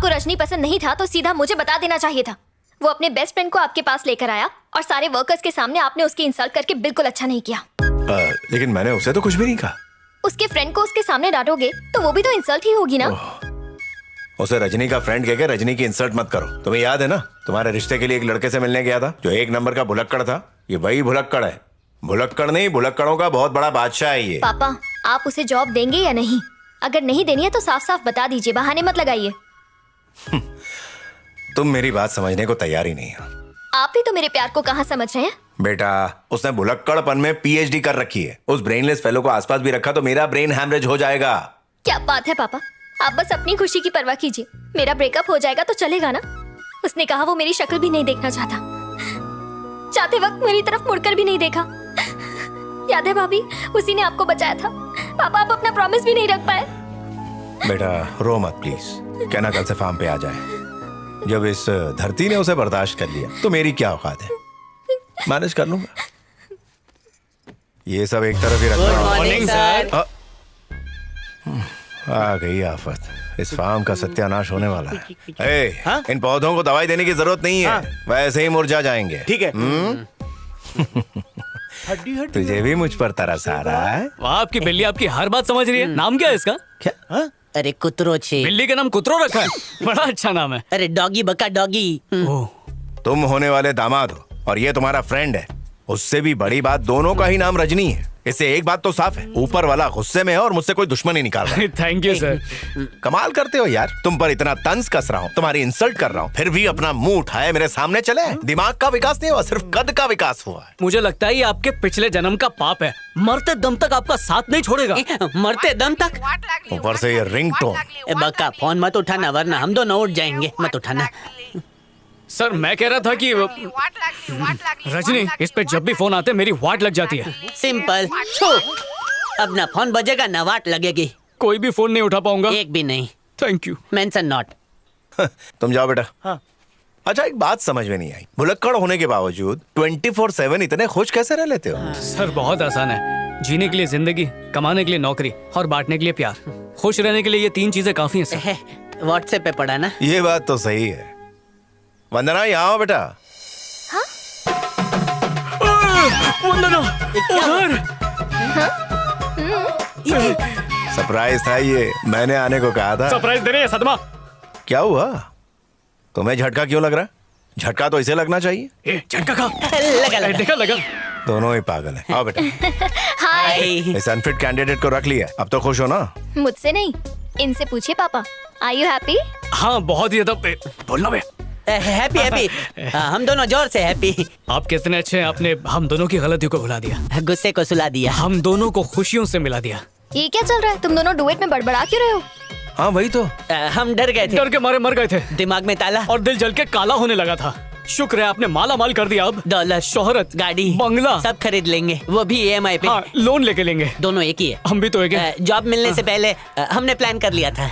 आपको रजनी पसंद नहीं था तो सीधा मुझे बता देना चाहिए था। वो अपने बेस्ट फ्रेंड को आपके पास लेकर आया और सारे वर्कर्स के सामने आपने उसकी इंसल्ट करके बिल्कुल अच्छा नहीं किया। लेकिन मैंने उसे तो कुछ भी नहीं कहा। उसके फ्रेंड को उसके सामने डांटोगे तो वो भी तो इंसल्ट ही होगी ना। उसे रजनी का फ्रेंड कहकर रजनी की इंसल्ट मत करो। तुम्हें याद है ना, तुम्हारे रिश्ते के लिए एक लड़के से मिलने गया था जो एक नंबर का भुलक्कड़ था। ये वही भुलक्कड़ है। भुलक्कड़ नहीं, भुलक्कड़ों का बहुत बड़ा बादशाह है ये। पापा, आप उसे जॉब देंगे या नहीं? अगर नहीं देनी है तो साफ साफ बता दीजिए, बहाने मत लगाइए। तुम मेरी बात समझने को तैयार ही नहीं हो। आप भी तो मेरे प्यार को कहाँ समझ रहे हैं? बेटा, उसने भुलक्कड़पन में पीएचडी कर रखी है। उस ब्रेनलेस फेलो को आसपास भी रखा तो मेरा ब्रेन हैमरेज हो जाएगा। क्या बात है पापा, आप बस अपनी खुशी की परवाह कीजिए। मेरा ब्रेकअप हो जाएगा तो चलेगा ना। उसने कहा वो मेरी शक्ल भी नहीं देखना चाहता। जाते वक्त मेरी तरफ मुड़कर भी नहीं देखा। याद है भाभी, उसी ने आपको बचाया था। पापा, आप अपना प्रॉमिस भी नहीं रख पाए। बेटा रो मत प्लीज। कहना कल से फार्म पे आ जाए। जब इस धरती ने उसे बर्दाश्त कर लिया तो मेरी क्या औकात है। मैनेज कर लूंगा। ये सब एक तरफ ही रखना। Good morning sir. आ गई आफत। इस फार्म का सत्यानाश होने वाला है। इन पौधों को दवाई देने की जरूरत नहीं है। वैसे ही मुरझा जाएंगे। ठीक है। तुझे भी मुझ पर तरस आ रहा है? वाह, आपकी बिल्ली आपकी हर बात समझ रही है। नाम क्या है इसका? क्या? अरे कुतरो छे। बिल्ली का नाम कुतरो रखा है। बड़ा अच्छा नाम है। अरे डॉगी बका डॉगी। ओह, तुम होने वाले दामाद हो और ये तुम्हारा फ्रेंड है। उससे भी बड़ी बात, दोनों का ही नाम रजनी है। इससे एक बात तो साफ है, ऊपर वाला गुस्से में है और मुझसे कोई दुश्मनी निकाल रहा है। Thank you sir. कमाल करते हो यार। तुम पर इतना तंज कस रहा हूँ, तुम्हारी इंसल्ट कर रहा हूँ, फिर भी अपना मुंह उठाए मेरे सामने चले। दिमाग का विकास नहीं हुआ, सिर्फ कद का विकास हुआ है। मुझे लगता है ये आपके पिछले जन्म का पाप है। मरते दम तक आपका साथ नहीं छोड़ेगा। मरते दम तक। ऊपर से ये रिंगटोन। ए बका, फोन मत उठाना वरना हम दोनों उठ जाएंगे। मत उठाना। सर, मैं कह रहा था कि रजनी, इस पे जब भी फोन आते मेरी वाट लग जाती है। सिंपल। अब ना फोन बजेगा ना वाट लगेगी। कोई भी फोन नहीं उठा पाऊंगा। एक भी नहीं। Thank you. Mention not. तुम जाओ बेटा। हाँ। अच्छा, एक बात समझ में नहीं आई। भुलक्कड़ होने के बावजूद 24/7 इतने खुश कैसे रह लेते हो? सर, बहुत आसान है। जीने के लिए जिंदगी, कमाने के लिए नौकरी और बांटने के लिए प्यार। खुश रहने के लिए ये 3 चीजें काफी हैं सर। व्हाट्सएप पे पढ़ा ना। ये बात तो सही है। वंदना, यहाँ आओ बेटा। वंदना, उधर। सरप्राइज था ये, मैंने आने को कहा था। सरप्राइज दे रहे हैं सदमा। क्या हुआ? तुम्हें झटका क्यों लग रहा है? झटका तो इसे लगना चाहिए। ए, झटका खा। लगा देखा लगा। दोनों ही पागल हैं। आओ बेटा। हाय। इस अनफिट कैंडिडेट को रख लिया, अब तो खुश हो ना? मुझसे नहीं, इनसे पूछिए पापा। Are you happy? हाँ, बहुत ही ज्यादा। बोलना बे। Happy happy. हम दोनों जोर से हैप्पी। आप कितने अच्छे हैं, आपने हम दोनों की गलतियों को भुला दिया, गुस्से को सुला दिया, हम दोनों को खुशियों से मिला दिया। ये क्या चल रहा है? तुम दोनों डुएट में बड़बड़ा क्यों रहे हो? हाँ वही तो। हम डर गए थे, डर के मारे मर गए थे, दिमाग में ताला और दिल जल के काला होने लगा था। शुक्र है आपने माला माल कर दिया। अब डॉलर, शोहरत, गाड़ी, बंगला सब खरीद लेंगे, वो भी EMI पे। हाँ, लोन लेके लेंगे। दोनों एक ही है। हम भी तो एक है। जॉब मिलने से पहले हमने प्लान कर लिया था।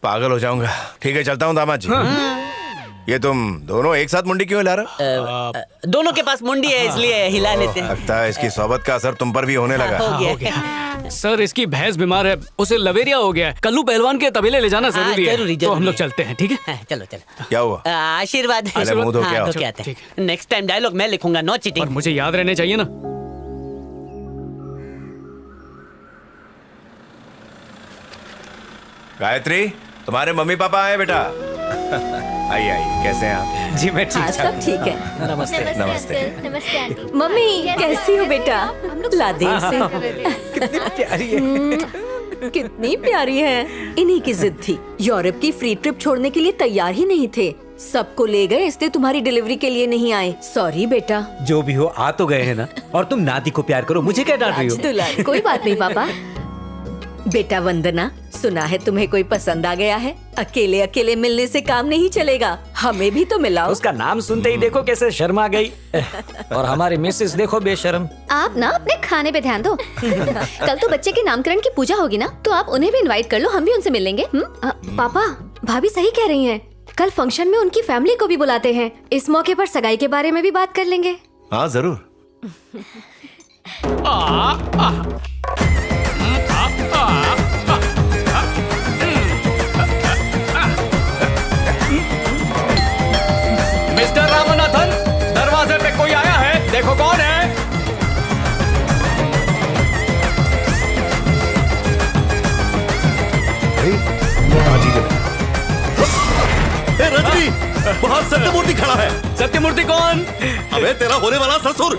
पागल हो जाऊंगा। ठीक है, चलता हूँ दामाद जी। ये तुम दोनों एक साथ मुंडी क्यों हिला रहे हो? दोनों के पास मुंडी है इसलिए हिला लेते हैं। लगता है इसकी सोबत का असर तुम पर भी होने लगा। हो गया। सर, इसकी भैंस बीमार है, उसे लवेरिया हो गया है। कल्लू पहलवान के तबेले ले जाना जरूरी है। जरूरी, तो हम लोग जरूरी। चलते हैं, ठीक है? चलो चलो। क्या हुआ? आशीर्वाद। पहले मुंह धो के आओ। धो के आते ठीक हैं। नेक्स्ट टाइम डायलॉग मैं लिखूंगा, नो और चीटिंग। मुझे याद रहने चाहिए ना। गायत्री, तुम्हारे मम्मी पापा आए बेटा। आइए आइए, कैसे हैं आप? जी मैं ठीक सब ठीक है। नमस्ते। नमस्ते नमस्ते आंटी। मम्मी कैसी हो बेटा? ला दे इसे। कितनी प्यारी है। कितनी प्यारी है। इन्हीं की जिद थी, यूरोप की फ्री ट्रिप छोड़ने के लिए तैयार ही नहीं थे। सबको ले गए, इसलिए तुम्हारी डिलीवरी के लिए नहीं आए। सॉरी बेटा। जो भी हो, आ तो गए हैं ना। और तुम नाती को प्यार करो, मुझे क्या डांट रही हो? दुलारी, कोई बात नहीं पापा। बेटा वंदना, सुना है तुम्हें कोई पसंद आ गया है। अकेले अकेले मिलने से काम नहीं चलेगा, हमें भी तो मिलाओ। उसका नाम सुनते ही देखो कैसे शर्मा गई। और हमारी मिसेस देखो बेशर्म। आप ना अपने खाने पे ध्यान दो। कल तो बच्चे के नामकरण की पूजा होगी ना, तो आप उन्हें भी इनवाइट कर लो, हम भी उनसे मिल लेंगे। पापा, भाभी सही कह रही हैं। कल फंक्शन में उनकी फैमिली को भी बुलाते हैं। इस मौके पर सगाई के बारे में भी बात कर लेंगे। हाँ जरूर। बाहर सत्यमूर्ति खड़ा है। सत्यमूर्ति कौन? अबे तेरा होने वाला ससुर।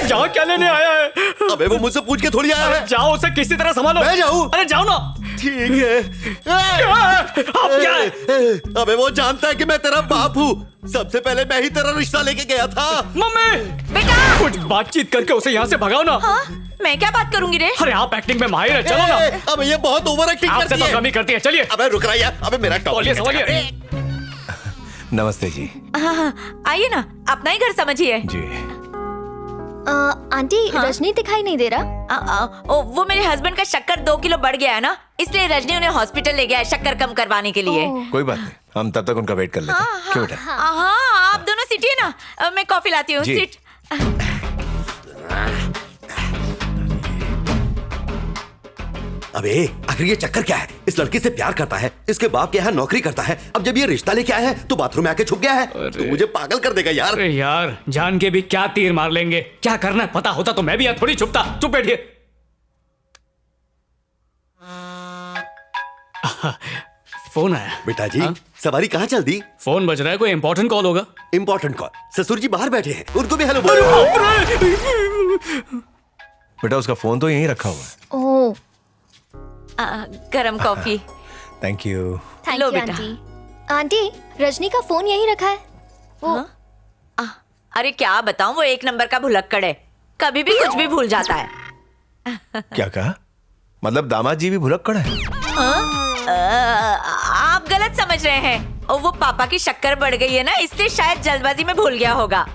जाओ, क्या लेने आया है? अबे वो मुझसे पूछ के थोड़ी आया है। जाओ, उसे किसी तरह संभालो। मैं जाऊं? अरे जाओ ना। ठीक है। आप क्या है? अबे वो जानता है कि मैं तेरा बाप हूँ। सबसे पहले मैं ही तेरा रिश्ता लेके गया था। मम्मी, बेटा कुछ बातचीत करके उसे यहाँ से भगाओ ना। हाँ मैं क्या बात करूंगी रे? अरे आप एक्टिंग में माहिर है, चलो ना। अबे ये बहुत ओवर एक्टिंग आपसे करती तो है। कमी करती है, चलिए। अबे रुक रहा यार। अबे मेरा सवालिए, सवालिए। नमस्ते जी। हाँ हाँ आइए ना, अपना ही घर समझिए। जी। आंटी रजनी दिखाई नहीं दे रहा। वो मेरे हस्बैंड का शक्कर 2 किलो बढ़ गया है ना, इसलिए रजनी उन्हें हॉस्पिटल ले गया है शक्कर कम करवाने के लिए। कोई बात नहीं, हम तब तक उनका वेट कर लेते हैं। क्यों बेटा? हाँ आप दोनों सीटिए ना, मैं कॉफी लाती हूँ। जी। सीट। अबे आखिर ये चक्कर क्या है? इस लड़की से प्यार करता है, इसके बाप के यहाँ नौकरी करता है। अब जब ये रिश्ता लेके आया है तो बाथरूम में आके छुप गया है। तो मुझे पागल कर देगा यार। अरे यार, जान के भी क्या तीर मार लेंगे। क्या करना है पता होता तो मैं भी यहाँ थोड़ी छुपता। चुप बैठिए। फोन आया। बेटा जी हाँ? सवारी कहाँ चल दी? फोन बज रहा है, कोई इंपॉर्टेंट कॉल होगा। Important call. ससुर जी बाहर बैठे हैं, उनको भी हेलो बोलो। बेटा उसका फोन तो यहीं रखा हुआ है। ओह गरम coffee. Thank you. Thank low you बेटा। आंटी। आंटी रजनी का फोन यहीं रखा है। वो अरे क्या बताऊं, वो 1 नंबर का भुलक्कड़ है, कभी भी कुछ भी भूल जाता है। क्या कहा? मतलब दामाद जी भी भुलक्कड़ है? आप गलत समझ रहे हैं। और वो पापा की शक्कर बढ़ गई है ना, इसलिए शायद जल्दबाजी में भूल गया होगा,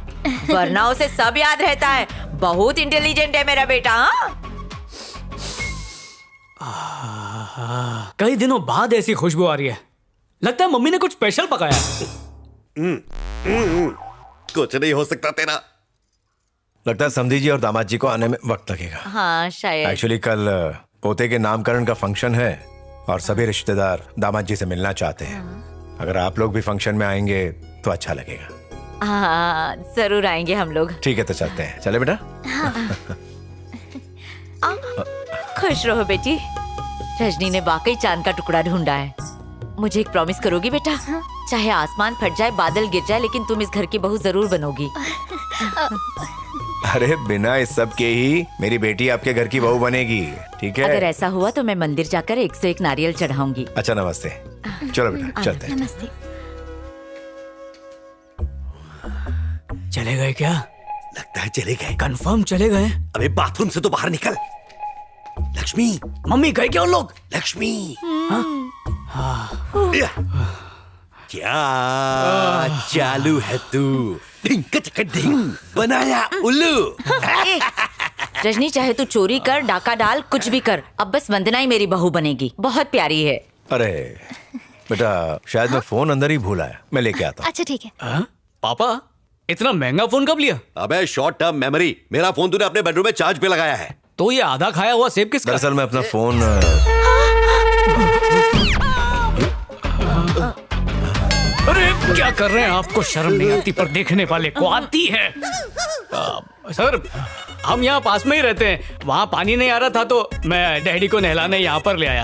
वरना उसे सब याद रहता है। बहुत इंटेलिजेंट है मेरा बेटा। कई दिनों बाद ऐसी खुशबू आ रही है, लगता है मम्मी ने कुछ स्पेशल पकाया है। कुछ नहीं हो सकता तेरा। लगता है समधी जी और दामाद जी को आने में वक्त लगेगा। हाँ शायद। एक्चुअली कल पोते के नामकरण का फंक्शन है और सभी रिश्तेदार दामाद जी से मिलना चाहते हैं। अगर आप लोग भी फंक्शन में आएंगे तो अच्छा लगेगा। हाँ जरूर आएंगे हम लोग। ठीक है तो चलते हैं। चले बेटा। खुश रहो बेटी। रजनी ने वाकई चांद का टुकड़ा ढूंढा है। मुझे एक प्रॉमिस करोगी बेटा? चाहे आसमान फट जाए, बादल गिर जाए, लेकिन तुम इस घर की बहू जरूर बनोगी। अरे बिना इस सब के ही मेरी बेटी आपके घर की बहू बनेगी। ठीक अगर है? ऐसा हुआ तो मैं मंदिर जाकर 101 नारियल चढ़ाऊंगी। अच्छा नमस्ते। चलो बेटा चलते हैं। नमस्ते। चले गए क्या? लगता है चले गए। कंफर्म चले गए? अबे बाथरूम से तो बाहर निकल। लक्ष्मी, मम्मी गए क्या उन लोग? लक्ष्मी। या। क्या चालू है तू? ढिंग चक ढिंग बनाया उल्लू। रजनी चाहे तू चोरी कर, डाका डाल, कुछ भी कर, अब बस वंदना ही मेरी बहू बनेगी। बहुत प्यारी है। अरे बेटा शायद मैं फोन अंदर ही भूल आया, मैं लेके आता हूँ। अच्छा ठीक है। हाँ? पापा इतना महंगा फोन कब लिया? अबे शॉर्ट टर्म मेमोरी। मेरा फोन तूने अपने बेडरूम में चार्ज पे लगाया है। तो ये आधा खाया हुआ सेब किसका? दरअसल मैं अपना फोन अरे क्या कर रहे हैं? आपको शर्म नहीं आती पर देखने वाले को आती है। सर हम यहाँ पास में ही रहते हैं, वहाँ पानी नहीं आ रहा था तो मैं डैडी को नहलाने यहाँ पर ले आया।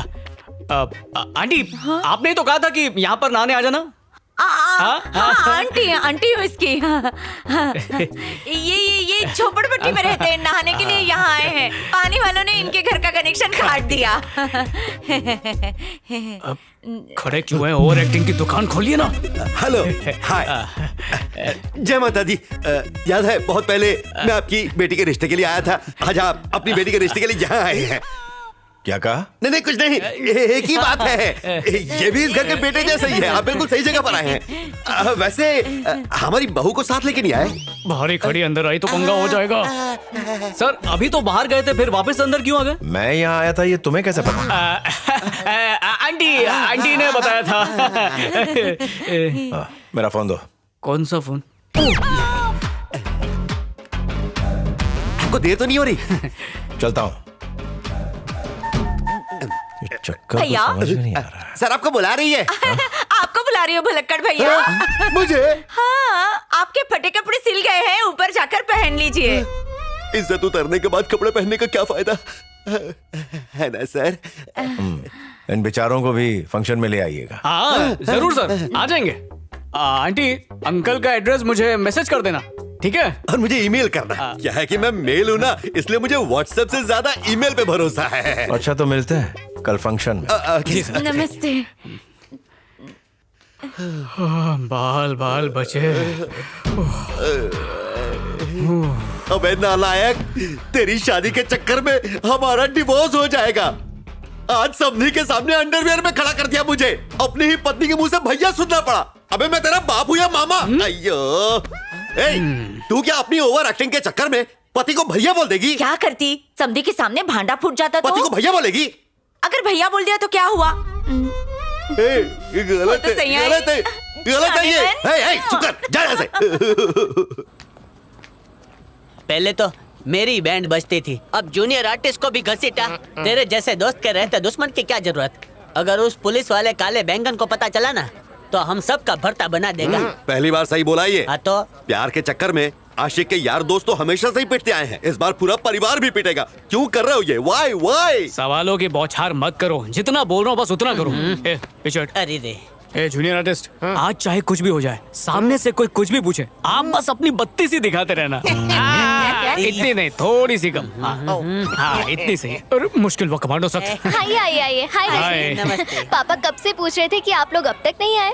आंटी आपने ही तो कहा था कि यहाँ पर नहाने आ जाना। आंटी आंटी हूँ इसकी। ये झोपड़पट्टी में रहते हैं, नहाने के लिए यहाँ आए हैं। पानी वालों ने इनके घर का कनेक्शन काट दिया। खड़े क्यों हैं? ओवर एक्टिंग की दुकान खोलिए ना। Hello hi. जय माता दी। याद है बहुत पहले मैं आपकी बेटी के रिश्ते के लिए आया था। आज आप अपनी बेटी के रिश्ते के लिए यहाँ आए हैं। क्या कहा? नहीं कुछ नहीं, एक ही बात है। ये भी इस घर के बेटे जैसा ही है। आप बिल्कुल सही जगह पर आए हैं। वैसे हमारी बहू को साथ लेके नहीं आए? बाहर खड़ी अंदर आई तो पंगा हो जाएगा। सर अभी तो बाहर गए थे, फिर वापस अंदर क्यों आ गए? मैं यहाँ आया था, ये तुम्हें कैसे पता? आंटी ने बताया था। मेरा फोन दो। कौन सा फोन? आपको देर तो नहीं हो रही? चलता हूँ। चक्कर तो भैया। समझ में नहीं आ रहा है। सर आपको बुला रही है। आपको बुला रही हो भुलक्कड़ भैया। मुझे? हाँ आपके फटे कपड़े सिल गए हैं, ऊपर जाकर पहन लीजिए। इज्जत उतरने के बाद कपड़े पहनने का क्या फायदा? है ना सर? इन बेचारों को भी फंक्शन में ले आइएगा। हाँ जरूर सर, आ जाएंगे। आंटी अंकल का एड्रेस मुझे मैसेज कर देना, ठीक है? और मुझे ईमेल करना। क्या है कि मैं मेल हूँ ना, इसलिए मुझे व्हाट्सएप से ज्यादा ईमेल पे भरोसा है। अच्छा तो मिलते हैं कल फंक्शन में। जी सर। नमस्ते। बाल बाल बचे। अबे नालायक, तेरी शादी के चक्कर में हमारा डिवोर्स हो जाएगा। आज समधी के सामने अंडरवियर में खड़ा कर दिया मुझे। अपनी ही पत्नी के मुंह से भैया सुनना पड़ा। अबे मैं तेरा बाप हूँ या मामा? अयो, तू क्या अपनी ओवर एक्टिंग के चक्कर में पति को भैया बोल देगी? क्या करती? समधी के सामने भांडा फूट जाता पति को तो? भैया बोलेगी? अगर भैया बोल दिया तो क्या हुआ? ये गलत तो है, सही है। गलत है, गलत है ये। शादी चुप कर, जा यहाँ से। पहले तो मेरी बैंड बजती थी, अब जूनियर आर्टिस्ट को भी घसीटा। तेरे जैसे दोस्त के रहते दुश्मन की क्या जरूरत? अगर उस पुलिस वाले काले बैंगन को पता चला ना तो हम सब का भरता बना देगा। पहली बार सही बोला ये। हाँ तो प्यार के चक्कर में आशिक के यार दोस्त तो हमेशा से ही पिटते आए हैं। इस बार पूरा परिवार भी पिटेगा। क्यों कर रहे हो ये? Why why? सवालों की बौछार मत करो, जितना बोल रहा हूँ बस उतना करो। ए पिछड़। अरे रे, ए जूनियर आर्टिस्ट, आज चाहे कुछ भी हो जाए, सामने से कोई कुछ भी पूछे, आप बस अपनी बत्ती सी दिखाते रहना। इतनी नहीं, थोड़ी सी कम। हाँ इतनी सही। और मुश्किल वक्त कमांडो सख्त। आइए आइए आइए। हाय हाय। नमस्ते। पापा कब से पूछ रहे थे कि आप लोग अब तक नहीं आए।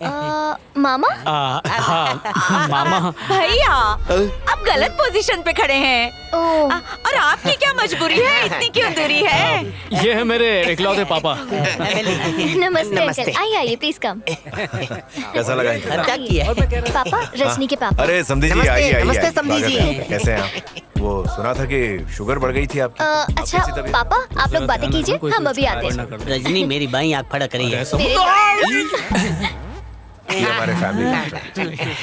मामा हाँ मामा। भैया आप गलत पोजीशन पे खड़े हैं। ओह और आपकी क्या मजबूरी है? इतनी क्यों दूरी है? ये है मेरे इकलौते पापा। नमस्ते अंकल। आइए आइए प्लीज कम। कैसा लगा इनको? क्या किया? पापा रजनी के पापा। अरे समधी जी नमस्ते, आइए आइए। नमस्ते, आइए। समधी जी। स्वागत है। कैसे हैं आप? वो सुना था कि शुगर बढ़ गई थी आपकी। अच्छा कैसी तबीयत? पापा आप लोग बातें कीजिए, हम अभी आते हैं। रजनी मेरी बाई आँख फड़क रही है। मेरे ये हमारे फैमिली डॉक्टर हैं।